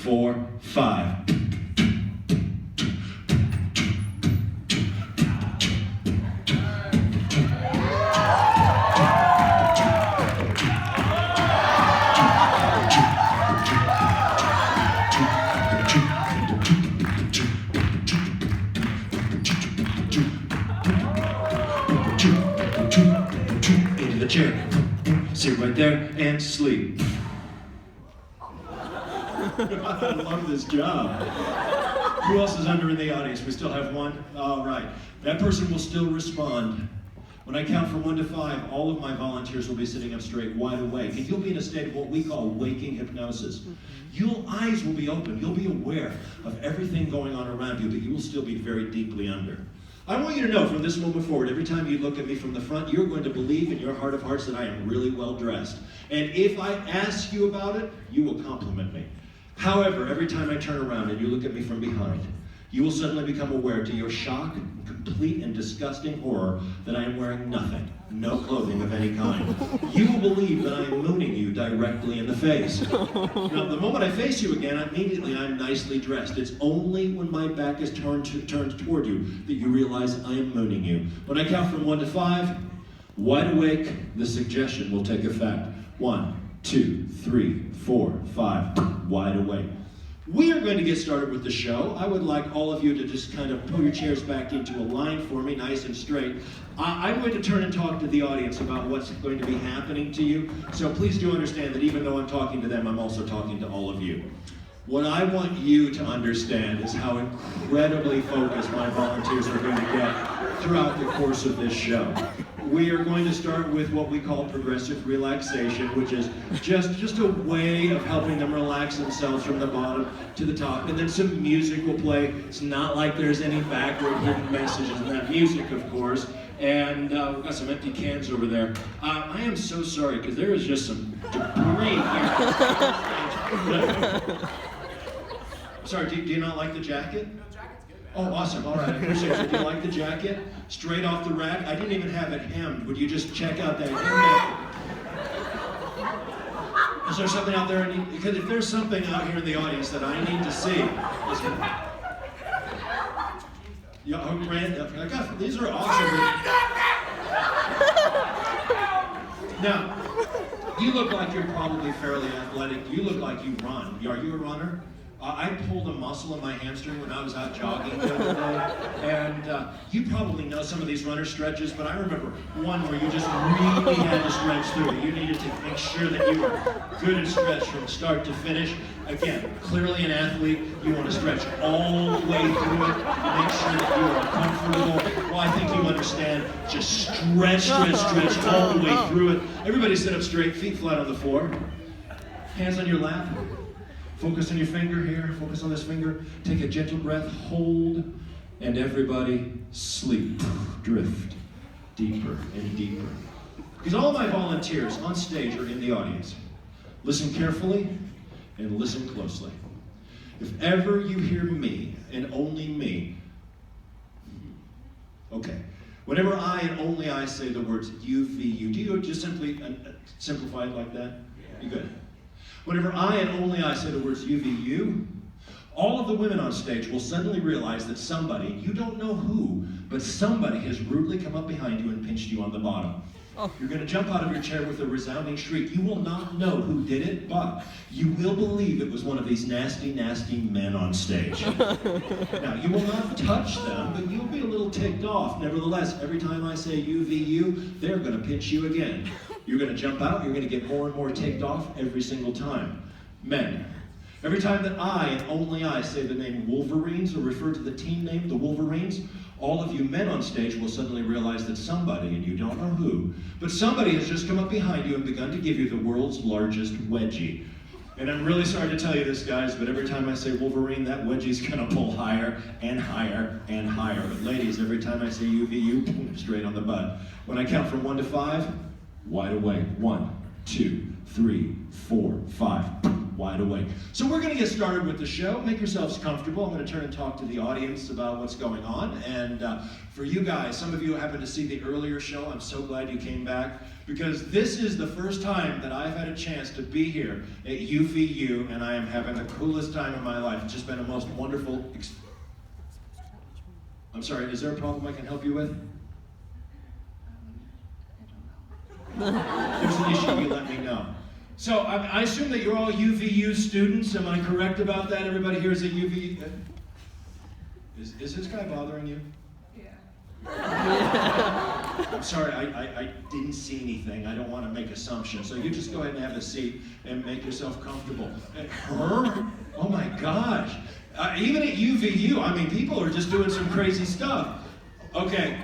4, 5. Into the chair. Sit right there and sleep. I love this job. Who else is under in the audience? We still have one? All right. That person will still respond. When I count from 1 to 5, all of my volunteers will be sitting up straight, wide awake, and you'll be in a state of what we call waking hypnosis. Your eyes will be open. You'll be aware of everything going on around you, but you will still be very deeply under. I want you to know from this moment forward, every time you look at me from the front, you're going to believe in your heart of hearts that I am really well dressed. And if I ask you about it, you will compliment me. However, every time I turn around and you look at me from behind, you will suddenly become aware to your shock, complete and disgusting horror, that I am wearing nothing, no clothing of any kind. You will believe that I am mooning you directly in the face. Now, the moment I face you again, immediately I'm nicely dressed. It's only when my back is turned toward you that you realize I am mooning you. When I count from 1 to 5, wide awake, the suggestion will take effect. 1, 2, 3, 4, 5, wide awake. We are going to get started with the show. I would like all of you to just kind of pull your chairs back into a line for me, nice and straight. I'm going to turn and talk to the audience about what's going to be happening to you. So please do understand that even though I'm talking to them, I'm also talking to all of you. What I want you to understand is how incredibly focused my volunteers are going to get throughout the course of this show. We are going to start with what we call progressive relaxation, which is just a way of helping them relax themselves from the bottom to the top. And then some music will play. It's not like there's any backward hidden messages in that music, of course. And we've got some empty cans over there. I am so sorry, because there is just some debris here. Sorry, do you not like the jacket? No, jacket's good. Oh, awesome. All right, I appreciate it. Do you like the jacket? Straight off the rack? I didn't even have it hemmed. Would you just check out that hem? Is there something out there? Because if there's something out here in the audience that I need to see, these are awesome. Now, you look like you're probably fairly athletic. You look like you run. Are you a runner? I pulled a muscle in my hamstring when I was out jogging the other day, and you probably know some of these runner stretches, but I remember one where you just really had to stretch through it. You needed to make sure that you were good and stretched from start to finish. Again, clearly an athlete, you want to stretch all the way through it, make sure that you are comfortable. Well, I think you understand, just stretch all the way through it. Everybody sit up straight, feet flat on the floor, hands on your lap. Focus on your finger here, focus on this finger. Take a gentle breath, hold, and everybody sleep. Drift deeper and deeper. Because all my volunteers on stage are in the audience. Listen carefully and listen closely. If ever you hear me and only me, okay. Whenever I and only I say the words you, v, you, do you just simply simplify it like that? You good? Whenever I and only I say the words UVU, all of the women on stage will suddenly realize that somebody, you don't know who, but somebody has rudely come up behind you and pinched you on the bottom. Oh. You're going to jump out of your chair with a resounding shriek. You will not know who did it, but you will believe it was one of these nasty, nasty men on stage. Now, you will not touch them, but you'll be a little ticked off. Nevertheless, every time I say UVU, they're going to pinch you again. You're going to jump out, you're going to get more and more ticked off every single time. Men, every time that I and only I say the name Wolverines or refer to the team name, the Wolverines, all of you men on stage will suddenly realize that somebody, and you don't know who, but somebody has just come up behind you and begun to give you the world's largest wedgie. And I'm really sorry to tell you this, guys, but every time I say Wolverine, that wedgie's gonna pull higher and higher and higher. But ladies, every time I say UVU, boom, straight on the butt. When I count from 1 to 5, wide awake. 1, 2, 3, 4, 5. wide awake. So we're going to get started with the show. Make yourselves comfortable. I'm going to turn and talk to the audience about what's going on. And for you guys, some of you happened to see the earlier show. I'm so glad you came back, because this is the first time that I've had a chance to be here at UVU, and I am having the coolest time of my life. It's just been a most wonderful I'm sorry, is there a problem I can help you with? There's an issue, you let me know. So I assume that you're all UVU students. Am I correct about that? Everybody here is a UVU. Is this guy bothering you? Yeah. I'm sorry, I didn't see anything. I don't want to make assumptions. So you just go ahead and have a seat and make yourself comfortable. Her? Oh my gosh. Even at UVU, I mean, people are just doing some crazy stuff. Okay,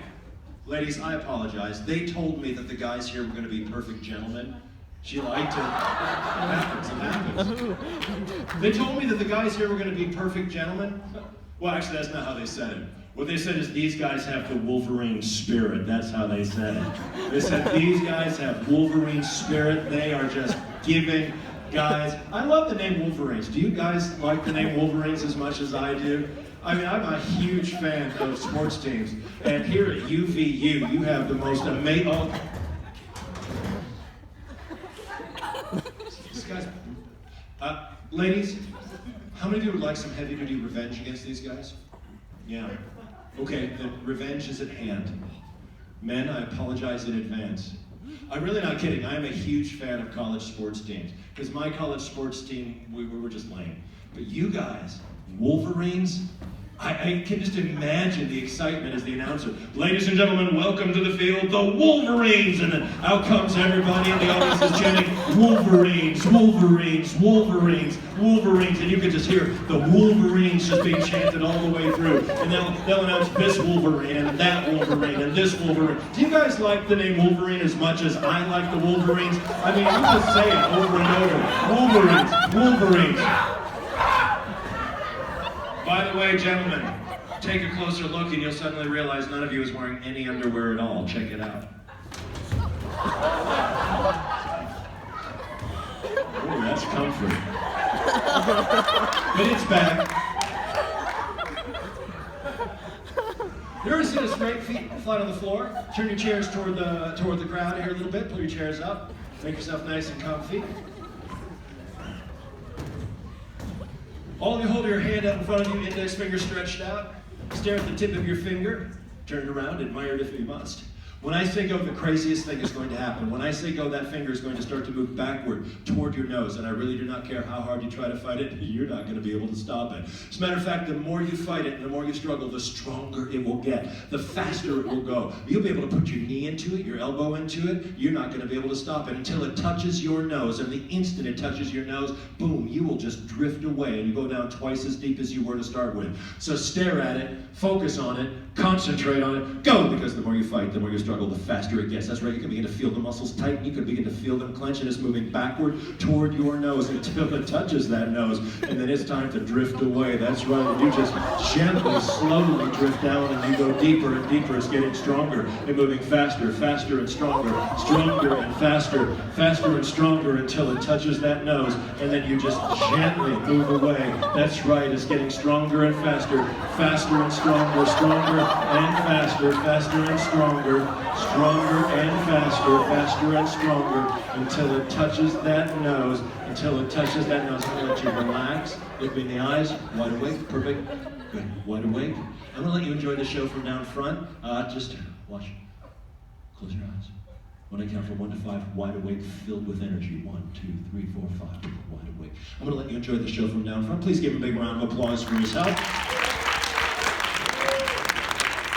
ladies, I apologize. They told me that the guys here were going to be perfect gentlemen. She liked it. It happens. They told me that the guys here were going to be perfect gentlemen. Well, actually, that's not how they said it. What they said is these guys have the Wolverine spirit. That's how they said it. They said these guys have Wolverine spirit. They are just giving guys. I love the name Wolverines. Do you guys like the name Wolverines as much as I do? I mean, I'm a huge fan of sports teams. And here at UVU, you have the most amazing... Oh. This guy's... ladies, how many of you would like some heavy-duty revenge against these guys? Yeah. Okay, the revenge is at hand. Men, I apologize in advance. I'm really not kidding. I am a huge fan of college sports teams, because my college sports team, we were just lame. But you guys, Wolverines, I can just imagine the excitement as the announcer. Ladies and gentlemen, welcome to the field, the Wolverines! And then out comes everybody, and the audience is chanting, Wolverines, Wolverines, Wolverines, Wolverines. And you can just hear the Wolverines just being chanted all the way through. And they'll announce this Wolverine, and that Wolverine, and this Wolverine. Do you guys like the name Wolverine as much as I like the Wolverines? I mean, you just say it over and over. Wolverines, Wolverines. By the way, gentlemen, take a closer look and you'll suddenly realize none of you is wearing any underwear at all. Check it out. Oh, that's comfort. But it's back. You ever sit a straight feet flat on the floor? Turn your chairs toward the crowd here a little bit. Pull your chairs up. Make yourself nice and comfy. All of you hold your hand out in front of you, index finger stretched out. Stare at the tip of your finger. Turn it around, admire it if you must. When I say go, the craziest thing is going to happen. When I say go, that finger is going to start to move backward toward your nose, and I really do not care how hard you try to fight it, you're not going to be able to stop it. As a matter of fact, the more you fight it, the more you struggle, the stronger it will get, the faster it will go. You'll be able to put your knee into it, your elbow into it, you're not going to be able to stop it until it touches your nose, and the instant it touches your nose, boom, you will just drift away, and you go down twice as deep as you were to start with. So stare at it, focus on it, concentrate on it, go, because the more you fight, the more you struggle, the faster it gets. That's right, you can begin to feel the muscles tighten, you can begin to feel them clench, and it's moving backward toward your nose until it touches that nose, and then it's time to drift away. That's right, and you just gently, slowly drift down, and you go deeper and deeper. It's getting stronger and moving faster, faster and stronger, stronger and faster, faster and stronger until it touches that nose, and then you just gently move away. That's right, it's getting stronger and faster, faster and stronger, stronger and faster, faster and stronger, stronger and faster, faster and stronger, until it touches that nose, until it touches that nose. I'm going to let you relax, look me in the eyes, wide awake, perfect, good, wide awake. I'm going to let you enjoy the show from down front. Just watch, close your eyes. When I count from 1 to 5, wide awake, filled with energy. 1, 2, 3, 4, 5, wide awake. I'm going to let you enjoy the show from down front. Please give a big round of applause for yourself.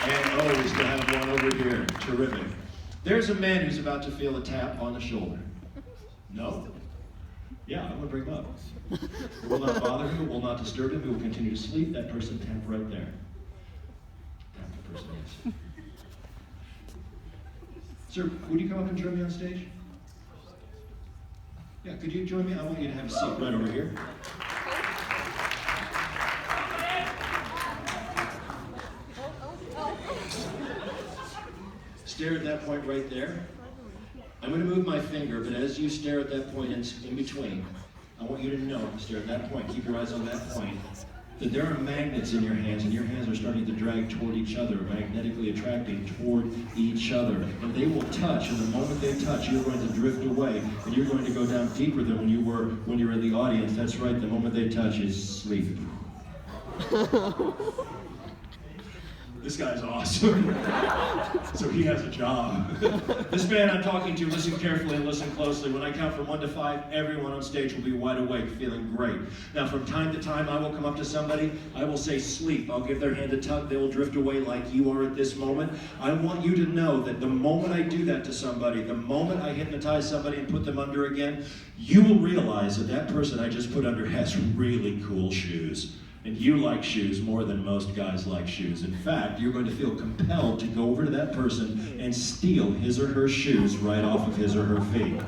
And oh, we still have one over here. Terrific. There's a man who's about to feel a tap on the shoulder. No? Yeah, I'm going to bring him up. It will not bother him. It will not disturb him. He will continue to sleep. That person tap right there. Tap the person, yes. Sir, would you come up and join me on stage? Yeah, could you join me? I want you to have a seat right over here. Stare at that point right there. I'm going to move my finger, but as you stare at that point in between, I want you to know, stare at that point, keep your eyes on that point, that there are magnets in your hands, and your hands are starting to drag toward each other, magnetically attracting toward each other. And they will touch, and the moment they touch, you're going to drift away, and you're going to go down deeper than when you were when you were in the audience. That's right, the moment they touch is sleep. This guy's awesome. So he has a job. This man I'm talking to, listen carefully and listen closely. When I count from 1 to 5, everyone on stage will be wide awake, feeling great. Now, from time to time, I will come up to somebody, I will say sleep. I'll give their hand a tug, they will drift away like you are at this moment. I want you to know that the moment I do that to somebody, the moment I hypnotize somebody and put them under again, you will realize that that person I just put under has really cool shoes. And you like shoes more than most guys like shoes. In fact, you're going to feel compelled to go over to that person and steal his or her shoes right off of his or her feet.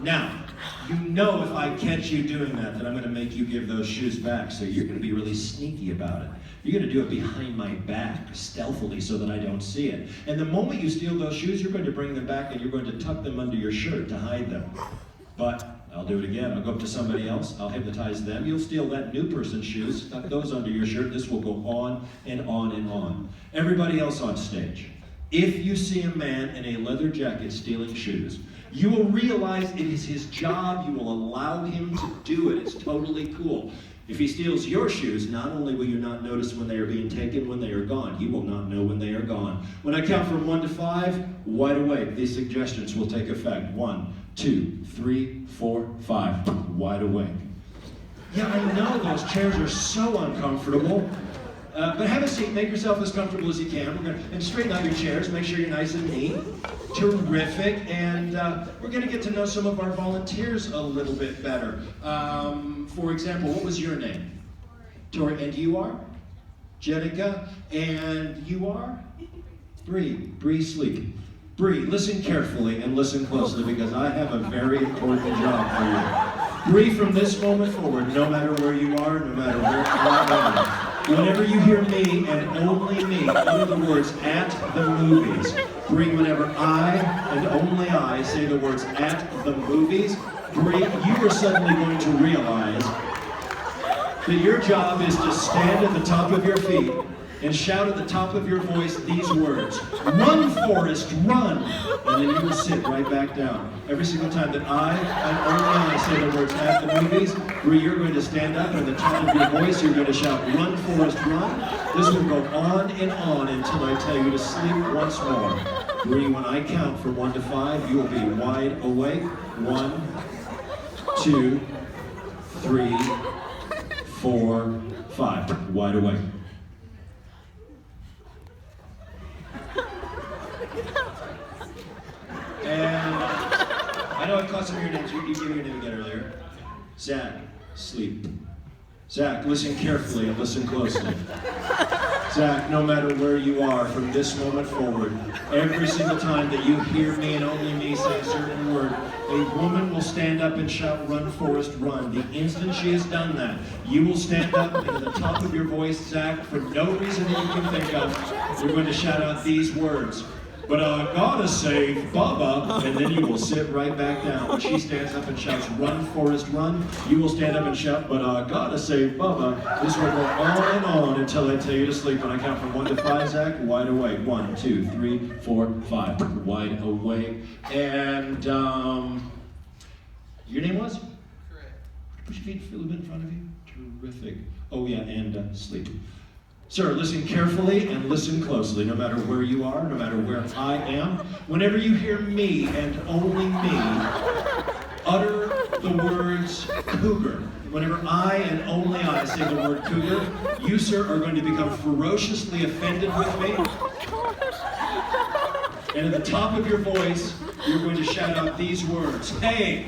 Now, you know if I catch you doing that I'm going to make you give those shoes back. So you're going to be really sneaky about it. You're going to do it behind my back, stealthily, so that I don't see it. And the moment you steal those shoes, you're going to bring them back and you're going to tuck them under your shirt to hide them. But I'll do it again. I'll go up to somebody else. I'll hypnotize them. You'll steal that new person's shoes, tuck those under your shirt. This will go on and on and on. Everybody else on stage, if you see a man in a leather jacket stealing shoes, you will realize it is his job. You will allow him to do it. It's totally cool. If he steals your shoes, not only will you not notice when they are being taken, when they are gone, you will not know when they are gone. When I count from 1 to 5, wide awake, these suggestions will take effect. 1, 2, 3, 4, 5, wide awake. Yeah, I know those chairs are so uncomfortable, but have a seat, make yourself as comfortable as you can. And straighten out your chairs, make sure you're nice and neat. Terrific, and we're going to get to know some of our volunteers a little bit better. For example, what was your name? Tori. And you are? Jenica. And you are? Bree. Bree Sleek. Bree, listen carefully and listen closely because I have a very important job for you. Bree, from this moment forward, no matter where you are, no matter where you are, whenever you hear me and only me utter the words "at the movies," Bree, whenever I and only I say the words "at the movies," Bree, you are suddenly going to realize that your job is to stand at the top of your feet and shout at the top of your voice these words: "Run, Forrest, run!" And then you will sit right back down. Every single time that I and only I say the words "at the movies," where you're going to stand up and at the top of your voice you're going to shout, "Run, Forrest, run!" This will go on and on until I tell you to sleep once more. Bree, when I count from 1 to 5, you will be wide awake. 1, 2, 3, 4, 5. Wide awake. And I know I caught some of your names. You gave me your name again earlier. Zach, sleep. Zach, listen carefully and listen closely. Zach, no matter where you are from this moment forward, every single time that you hear me and only me say a certain word, a woman will stand up and shout, "Run, Forrest, run." The instant she has done that, you will stand up and at the top of your voice, Zach, for no reason that you can think of, you're going to shout out these words: "But I gotta save Bubba," and then you will sit right back down. When she stands up and shouts, "Run, Forrest, run," you will stand up and shout, "But I gotta save Bubba." This will go on and on until I tell you to sleep. When I count from 1 to 5, Zach, wide awake. 1, 2, 3, 4, 5, wide awake. And your name was? Correct. Push your feet a little bit in front of you. Terrific. Oh yeah, and sleep. Sir, listen carefully and listen closely, no matter where you are, no matter where I am. Whenever you hear me and only me utter the words "cougar," whenever I and only I say the word "cougar," you, sir, are going to become ferociously offended with me. And at the top of your voice, you're going to shout out these words: "Hey,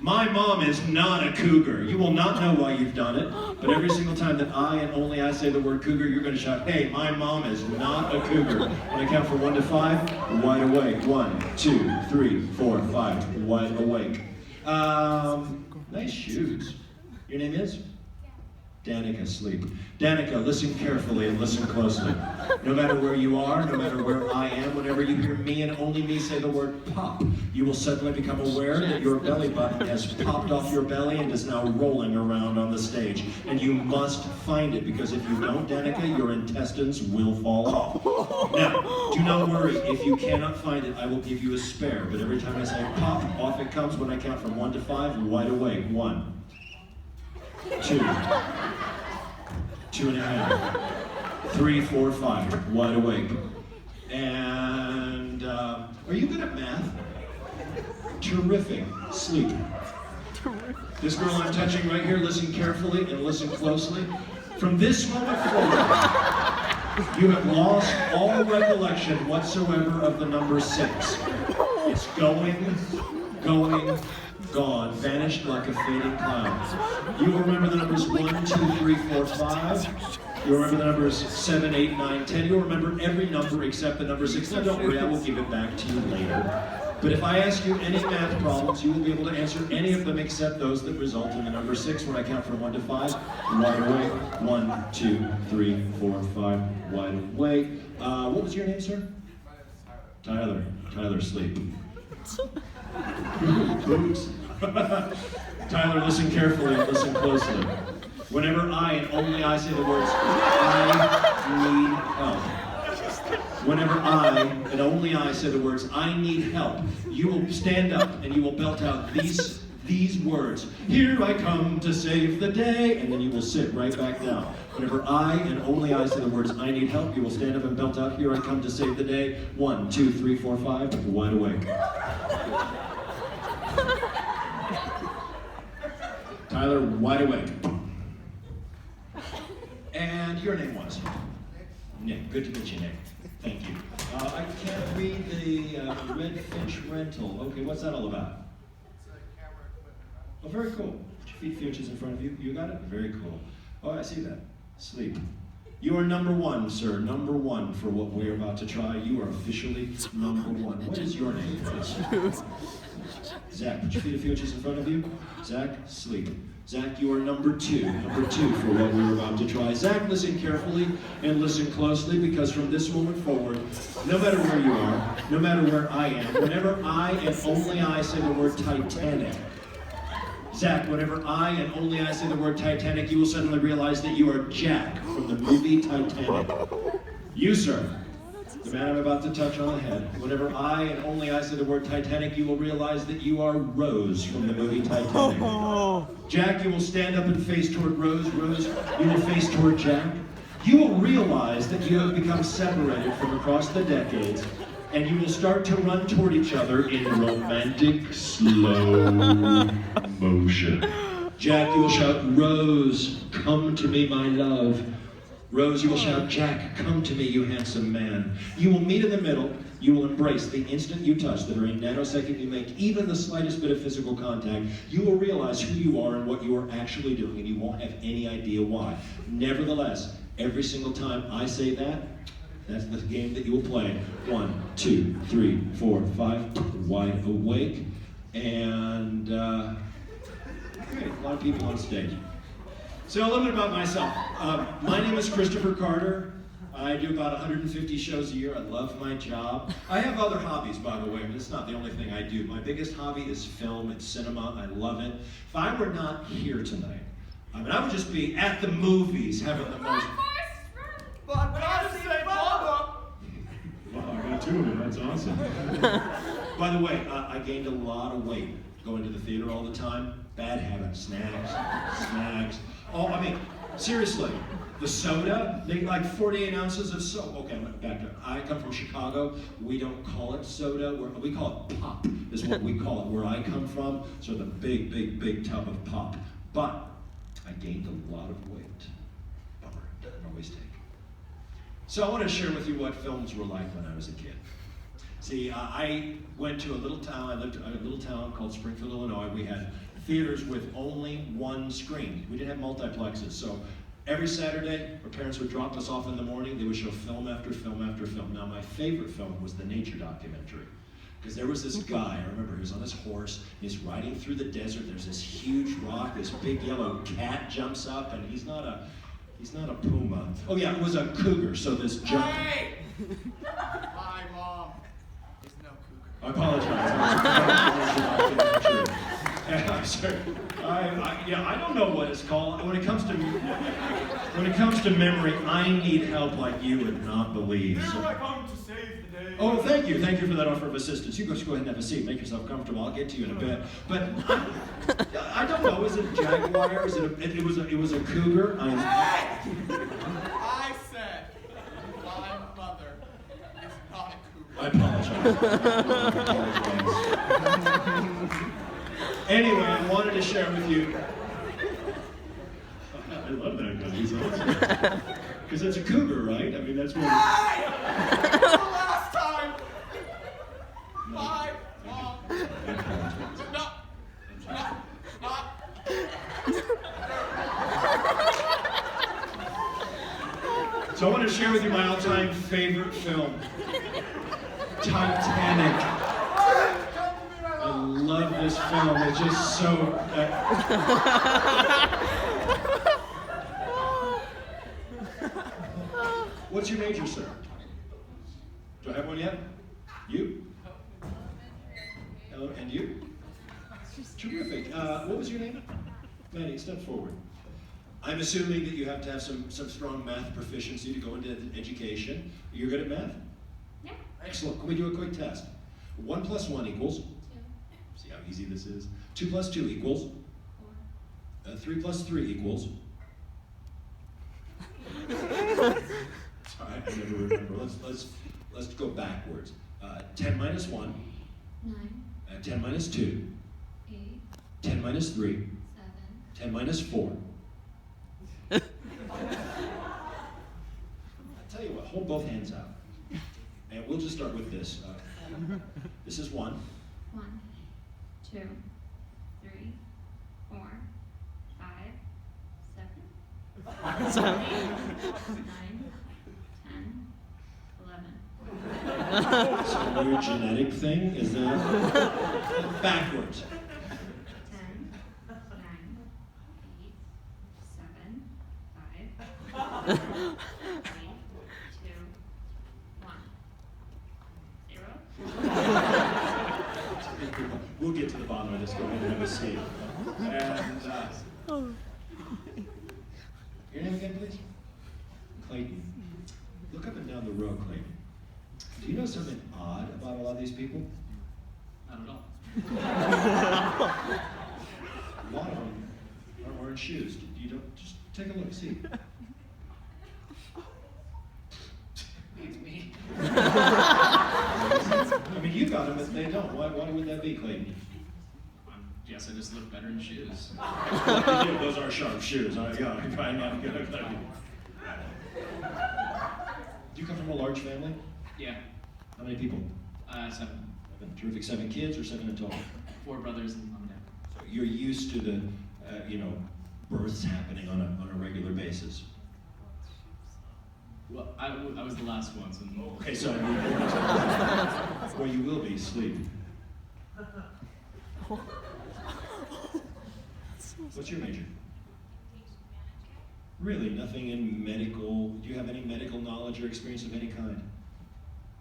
my mom is not a cougar." You will not know why you've done it, but every single time that I and only I say the word cougar, you're going to shout, "Hey, my mom is not a cougar." When I count from 1 to 5, wide awake. 1, 2, 3, 4, 5, wide awake. Nice shoes. Your name is? Danica, sleep. Danica, listen carefully and listen closely. No matter where you are, no matter where I am, whenever you hear me and only me say the word pop, you will suddenly become aware that your belly button has popped off your belly and is now rolling around on the stage. And you must find it, because if you don't, Danica, your intestines will fall off. Now, do not worry. If you cannot find it, I will give you a spare. But every time I say pop, off it comes when I count from 1 to 5, wide awake. 1, 2, 2.5, 3, 4, 5, wide awake. And are you good at math? Terrific. Sleep. This girl I'm touching right here, listen carefully and listen closely. From this moment forward, you have lost all recollection whatsoever of the number 6. It's going, gone, vanished like a fading cloud. You will remember the numbers 1, 2, 3, 4, 5. You'll remember the numbers 7, 8, 9, 10. You'll remember every number except the number 6. Now don't worry, I will give it back to you later. But if I ask you any math problems, you will be able to answer any of them except those that result in the number 6 when I count from 1 to 5. Wide awake. 1, 2, 3, 4, 5. Wide awake. What was your name, sir? Tyler. Tyler, sleep. Oops. Tyler, listen carefully and listen closely. Whenever I and only I say the words, I need help. Whenever I and only I say the words, I need help, you will stand up and you will belt out these words. Here I come to save the day. And then you will sit right back down. Whenever I and only I say the words, I need help, you will stand up and belt out, here I come to save the day. 1, 2, 3, 4, 5, wide awake. Tyler, wide awake. And your name was? Nick. Good to meet you, Nick. Thank you. I can't read the Red Finch rental. Okay, what's that all about? It's a camera equipment. Oh, very cool. Feet features in front of you. You got it? Very cool. Oh, I see that. Sleep. You are number 1, sir. Number 1 for what we're about to try. You are officially number 1. What is your name, please? Zach, put your feet features in front of you. Zach, sleep. Zach, you are number 2. Number 2 for what we're about to try. Zach, listen carefully and listen closely, because from this moment forward, no matter where you are, no matter where I am, whenever I and only I say the word Titanic, Zach, whenever I and only I say the word Titanic, you will suddenly realize that you are Jack from the movie Titanic. You, sir, the man I'm about to touch on the head, whenever I and only I say the word Titanic, you will realize that you are Rose from the movie Titanic. Jack, you will stand up and face toward Rose. Rose, you will face toward Jack. You will realize that you have become separated from across the decades, and you will start to run toward each other in romantic, slow motion. Jack, you will shout, Rose, come to me, my love. Rose, you will shout, Jack, come to me, you handsome man. You will meet in the middle. You will embrace the instant you touch, the very nanosecond you make even the slightest bit of physical contact. You will realize who you are and what you are actually doing, and you won't have any idea why. Nevertheless, every single time I say that, that's the game that you will play. 1, 2, 3, 4, 5, wide awake. And great, a lot of people on stage. So a little bit about myself. My name is Christopher Carter. I do about 150 shows a year. I love my job. I have other hobbies, by the way, but it's not the only thing I do. My biggest hobby is film and cinema. I love it. If I were not here tonight, I would just be at the movies having the most... But I gotta say, Bubba! Wow, I got 2 of them. That's awesome. By the way, I gained a lot of weight going to the theater all the time. Bad habit. Snacks. Oh, I mean, seriously. The soda, they like 48 ounces of soda. Okay, back up. I come from Chicago. We don't call it soda. We call it pop, is what we call it where I come from. So the big tub of pop. But I gained a lot of weight. Bummer, doesn't always take. So I want to share with you what films were like when I was a kid. See, I went to a little town. I lived in a little town called Springfield, Illinois. We had theaters with only 1 screen. We didn't have multiplexes. So every Saturday, our parents would drop us off in the morning. They would show film after film after film. Now, my favorite film was the nature documentary. Because there was this guy, I remember he was on his horse, he's riding through the desert, there's this huge rock, this big yellow cat jumps up, and he's not a puma. Oh yeah, it was a cougar, so this jump. Hey! My mom is no cougar. I apologize. I'm sorry. I don't know what it's called. When it comes to memory, I need help like you would not believe. Here So. I come to save the day. Oh, thank you. Thank you for that offer of assistance. You go ahead and have a seat. Make yourself comfortable. I'll get to you in a bit. But I don't know. Is it a jaguar? It was a cougar? I said my mother is not a cougar. I apologize. Anyway, I wanted to share with you. I love that guy. He's awesome. Because that's a cougar, right? I mean, that's what. Hey! The last time! My mom. I apologize. No. Not. So I want to share with you my all-time favorite film, Titanic. I love this film. It's just so. What's your major, sir? Do I have one yet? You? Hello, and you? Terrific. What was your name? Maddie, step forward. I'm assuming that you have to have some strong math proficiency to go into education. You're good at math? Yeah. Excellent. Can we do a quick test? 1 + 1 equals? 2, See how easy this is? 2 + 2 equals? 4, 3 + 3 equals? Sorry, I never remember. Let's go backwards. 10 - 1, 9, 10 - 2, 8, 10 - 3, 7, 10 - 4. I tell you what, hold both hands out. And we'll just start with this. This is 1. 1, 2, 3, 4, 5, 7, 8, 9, 10, 11. So your genetic thing is that backwards. 10, 9, 8, 7, 5, 3, 2, 1, 0. We'll get to the bottom of this. Go ahead and have a seat. And your name again, please? Clayton. Look up and down the row, Clayton. Do you know something odd about a lot of these people? Not at all. A lot of them aren't wearing shoes. You don't just take a look, see. It's me. I mean, you got them, but they don't. Why would that be, Clayton? I guess I just look better in shoes. Those are sharp shoes. Yeah, you're probably not good. Do you come from a large family? Yeah. How many people? 7. Terrific. 7 kids or 7 in total? 4 brothers and mom and dad. So you're used to the, births happening on a regular basis. Well, I was the last one, so. Okay, so well, you will be sleep. What's your major? Really, nothing in medical. Do you have any medical knowledge or experience of any kind?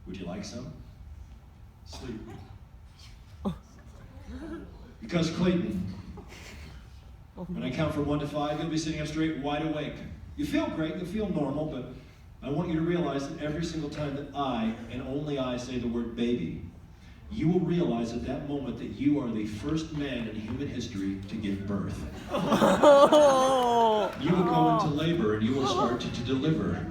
Would you like some? Sleep. Because Clayton, when I count from 1 to 5, you'll be sitting up straight, wide awake. You feel great, you feel normal, but I want you to realize that every single time that I, and only I, say the word baby, you will realize at that moment that you are the first man in human history to give birth. You will go into labor and you will start to deliver.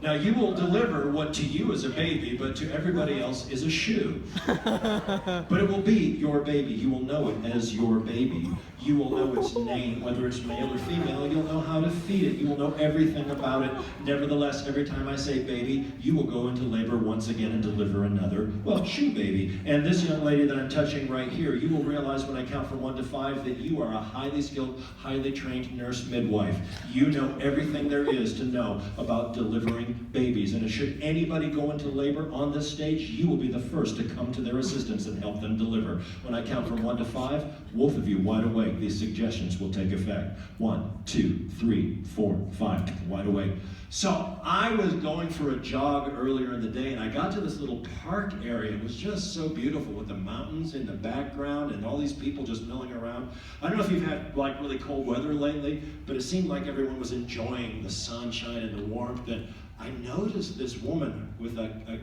Now you will deliver what to you is a baby, but to everybody else is a shoe. But it will be your baby. You will know it as your baby. You will know its name, whether it's male or female. You'll know how to feed it. You will know everything about it. Nevertheless, every time I say baby, you will go into labor once again and deliver another, well, shoe baby. And this young lady that I'm touching right here, you will realize when I count from 1 to 5 that you are a highly skilled, highly trained nurse midwife. You know everything there is to know about delivering babies. And should anybody go into labor on this stage, you will be the first to come to their assistance and help them deliver. When I count from 1 to 5, both of you wide awake. These suggestions will take effect. 1, 2, 3, 4, 5, wide awake. So I was going for a jog earlier in the day, and I got to this little park area. It was just so beautiful with the mountains in the background and all these people just milling around. I don't know if you've had like really cold weather lately, but it seemed like everyone was enjoying the sunshine and the warmth. And I noticed this woman with a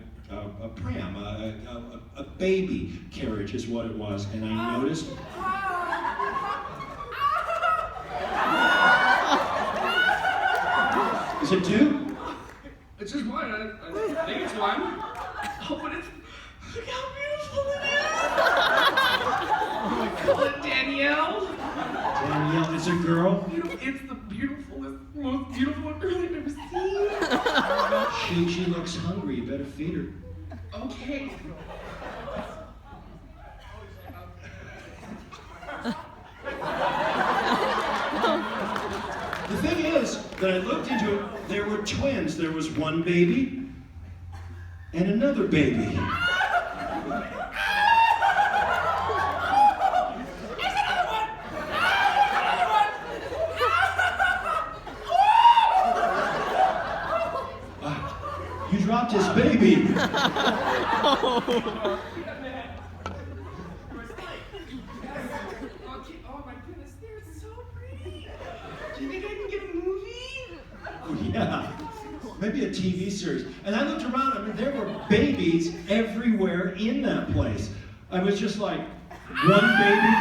pram, a baby carriage is what it was, and I noticed. Is it two? It's just one. I think it's one. Oh, but it's. Look how beautiful it is! Oh my God, Danielle! Danielle, it's a girl? It's the most beautiful girl I've ever seen. She looks hungry. You better feed her. Okay. The thing is that I looked into it, there were twins. There was one baby and another baby. You dropped his baby. Oh my goodness, they're so pretty. Do you think I can get a movie? Oh, yeah. Maybe a TV series. And I looked around, I mean, there were babies everywhere in that place. I was just like, one baby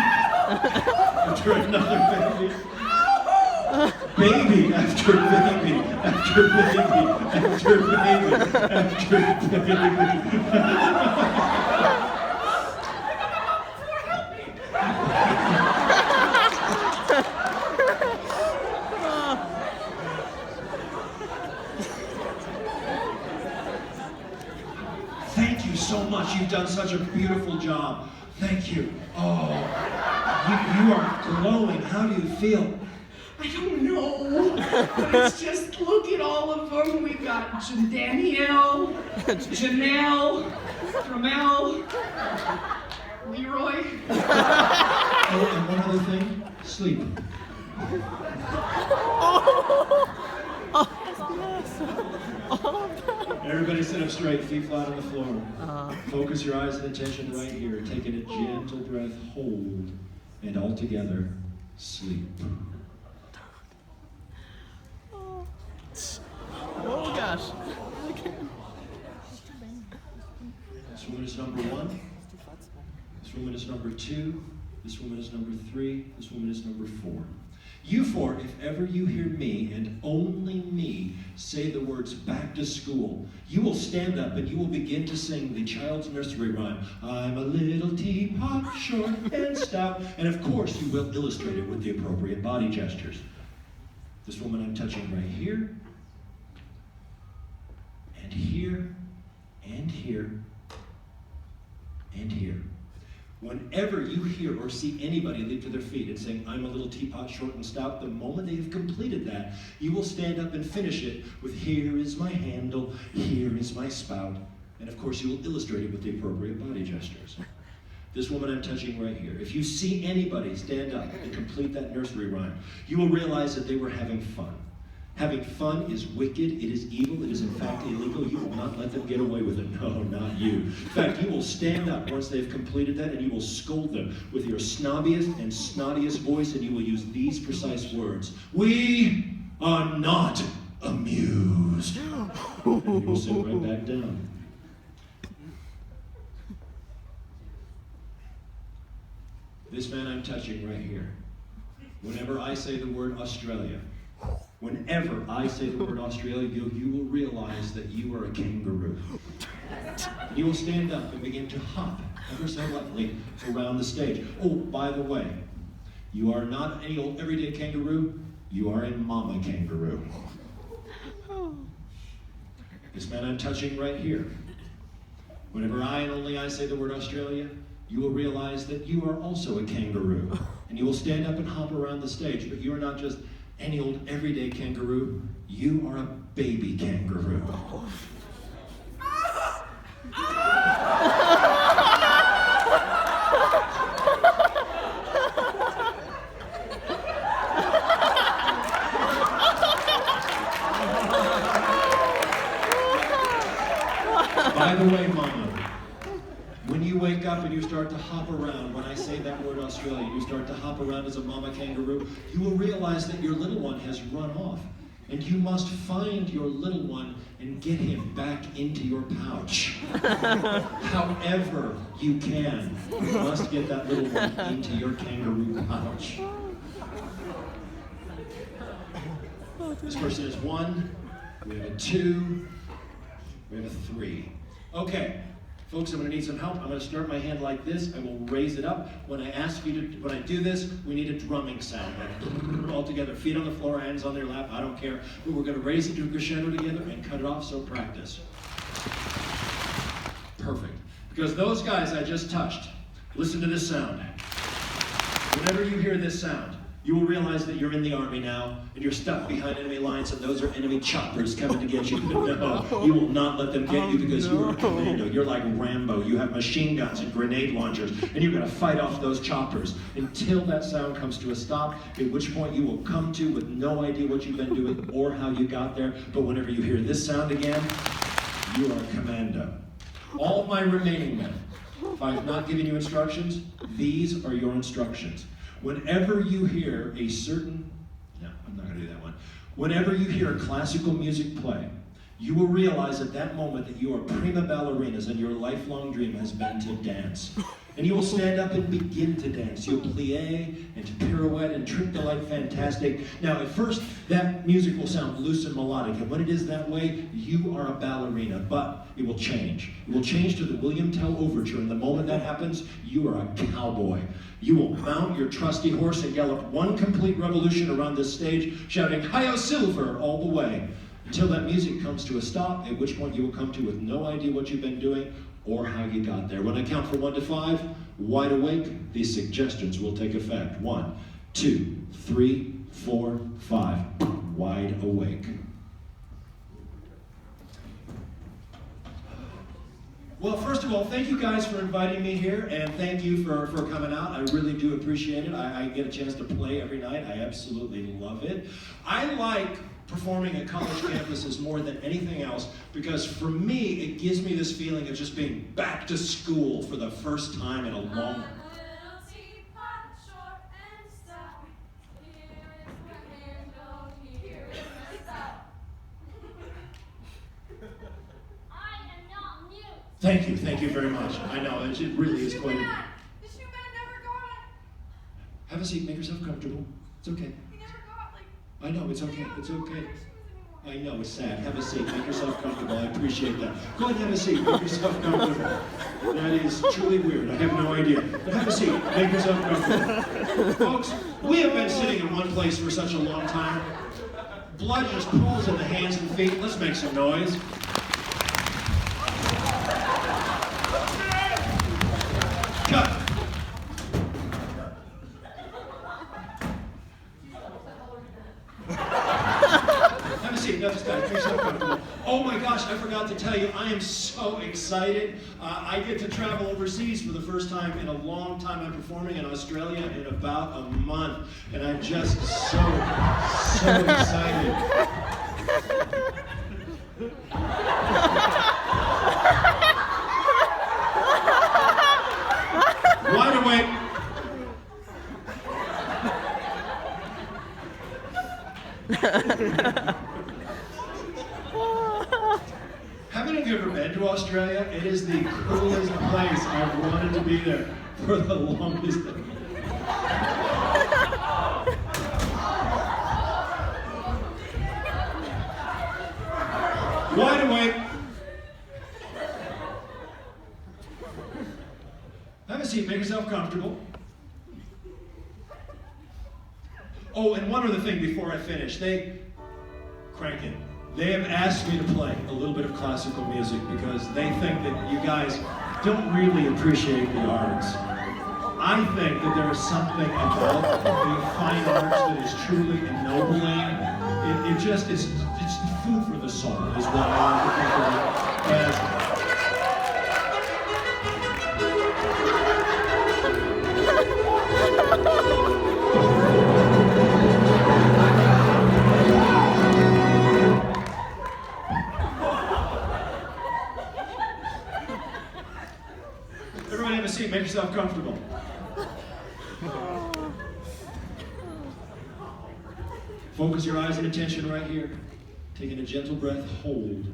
after another baby. Baby after baby after baby after baby after baby. Thank you so much. You've done such a beautiful job. Thank you. Oh, you are glowing. How do you feel? I don't know, but it's just, look at all of them. We've got Danielle, Janelle, Ramel, Leroy. Oh, and one other thing, sleep. Everybody sit up straight, feet flat on the floor. Focus your eyes and attention right here. Taking a gentle breath, hold, and all together, sleep. Oh gosh. This woman is number 1. This woman is number 2. This woman is number 3. This woman is number 4. You 4, if ever you hear me and only me say the words back to school, you will stand up and you will begin to sing the child's nursery rhyme. I'm a little teapot, short and stout. And of course you will illustrate it with the appropriate body gestures. This woman I'm touching right here, and here, and here, and here. Whenever you hear or see anybody leap to their feet and saying, I'm a little teapot, short and stout, the moment they have completed that, you will stand up and finish it with, here is my handle, here is my spout. And of course, you will illustrate it with the appropriate body gestures. This woman I'm touching right here, if you see anybody stand up and complete that nursery rhyme, you will realize that they were having fun. Having fun is wicked, it is evil, it is in fact illegal. You will not let them get away with it. No, not you. In fact, you will stand up once they've completed that and you will scold them with your snobbiest and snottiest voice, and you will use these precise words. We are not amused. And you will sit right back down. This man I'm touching right here, whenever I say the word Australia, whenever I say the word Australia, you will realize that you are a kangaroo. You will stand up and begin to hop ever so lightly around the stage. Oh, by the way, you are not any old everyday kangaroo, you are a mama kangaroo. This man I'm touching right here, Whenever I and only I say the word Australia, you will realize that you are also a kangaroo. And you will stand up and hop around the stage, but you are not just any old everyday kangaroo, you are a baby kangaroo. By the way, Mama, when you wake up and you start to hop around, when I say that word Australia, you start to hop around as a mama kangaroo, you will realize that your little one has run off. And you must find your little one and get him back into your pouch. However you can, you must get that little one into your kangaroo pouch. This person is 1, we have a 2, we have a 3. Okay, folks, I'm going to need some help. I'm going to start my hand like this. I will raise it up. When I do this, we need a drumming sound. All together, feet on the floor, hands on their lap, I don't care. But we're going to raise it to a crescendo together and cut it off, so practice. Perfect. Because those guys I just touched, listen to this sound. Whenever you hear this sound, you will realize that you're in the army now, and you're stuck behind enemy lines, and those are enemy choppers coming to get you. But no, you will not let them get you because you are a commando. You're like Rambo. You have machine guns and grenade launchers, and you're going to fight off those choppers until that sound comes to a stop, at which point you will come to with no idea what you've been doing or how you got there. But whenever you hear this sound again, you are a commando. All of my remaining men, if I have not given you instructions, these are your instructions. Whenever you hear a certain, no, I'm not going to do that one. Whenever you hear classical music play, you will realize at that moment that you are prima ballerinas and your lifelong dream has been to dance. And you will stand up and begin to dance. You'll plie and pirouette and trick the light fantastic. Now, at first, that music will sound loose and melodic. And when it is that way, you are a ballerina. But it will change. It will change to the William Tell Overture. And the moment that happens, you are a cowboy. You will mount your trusty horse and gallop one complete revolution around this stage, shouting, "Hi-yo Silver," all the way, until that music comes to a stop, at which point you will come to with no idea what you've been doing or how you got there. When I count from 1 to 5, wide awake, these suggestions will take effect. 1, 2, 3, 4, 5. Wide awake. Well, first of all, thank you guys for inviting me here, and thank you for coming out. I really do appreciate it. I get a chance to play every night. I absolutely love it. I like performing at college campuses more than anything else because for me, it gives me this feeling of just being back to school for the first time in a long time. Thank you very much. I know, it really is quite a... Have a seat, make yourself comfortable. It's okay. I know, it's okay, it's okay. I know, it's sad. Have a seat, make yourself comfortable. I appreciate that. Go ahead and have a seat, make yourself comfortable. That is truly weird, I have no idea. But have a seat, make yourself comfortable. Folks, we have been sitting in one place for such a long time. Blood just pools in the hands and feet. Let's make some noise. Cut. Have a seat. No, just make yourself comfortable. Oh my gosh, I forgot to tell you, I am so excited. I get to travel overseas for the first time in a long time. I'm performing in Australia in about a month, and I'm just so excited. Wide awake. Haven't you ever been to Australia? It is the coolest place. I've wanted to be there for the longest time. Wide awake. Have a seat, make yourself comfortable. Oh, and one other thing before I finish. They crank it. They have asked me to play a little bit of classical music because they think that you guys don't really appreciate the arts. I think that there is something about the fine arts that is truly ennobling. It's food for the soul is what I like to think of it as. Everybody have a seat, make yourself comfortable. Focus your eyes and attention right here. Taking a gentle breath, hold.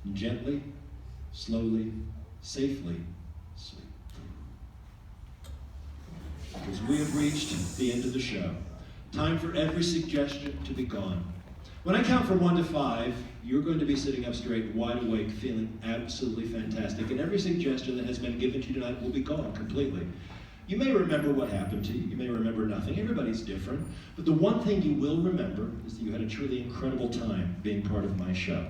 And gently, slowly, safely, sleep. Because we have reached the end of the show. Time for every suggestion to be gone. When I count from 1 to 5, you're going to be sitting up straight, wide awake, feeling absolutely fantastic. And every suggestion that has been given to you tonight will be gone completely. You may remember what happened to you. You may remember nothing. Everybody's different. But the one thing you will remember is that you had a truly incredible time being part of my show.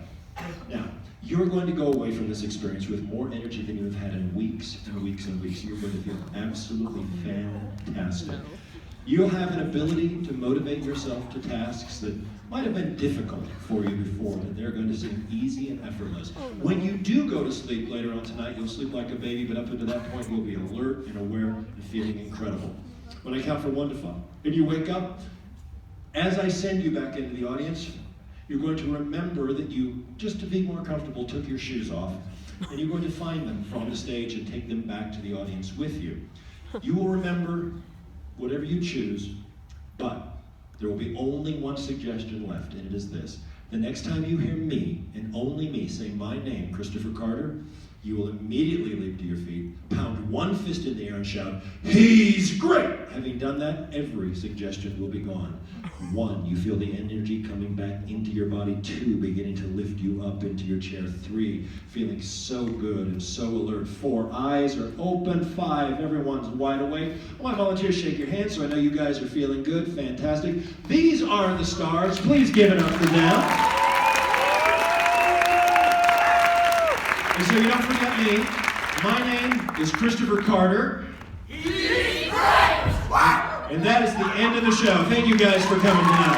Now, you're going to go away from this experience with more energy than you've had in weeks and weeks and weeks. You're going to feel absolutely fantastic. You'll have an ability to motivate yourself to tasks that might have been difficult for you before, but they're going to seem easy and effortless. When you do go to sleep later on tonight, you'll sleep like a baby, but up until that point, you'll be alert and aware and feeling incredible. When I count from 1 to 5, and you wake up, as I send you back into the audience, you're going to remember that you, just to be more comfortable, took your shoes off, and you're going to find them from the stage and take them back to the audience with you. You will remember whatever you choose, but there will be only one suggestion left, and it is this. The next time you hear me, and only me, say my name, Christopher Carter, you will immediately leap to your feet, pound one fist in the air and shout, "He's great!" Having done that, every suggestion will be gone. 1, you feel the energy coming back into your body. 2, beginning to lift you up into your chair. 3, feeling so good and so alert. 4, eyes are open. 5, everyone's wide awake. I want volunteers to shake your hands so I know you guys are feeling good. Fantastic. These are the stars. Please give it up for them. And so you don't forget me. My name is Christopher Carter. And that is the end of the show. Thank you guys for coming tonight.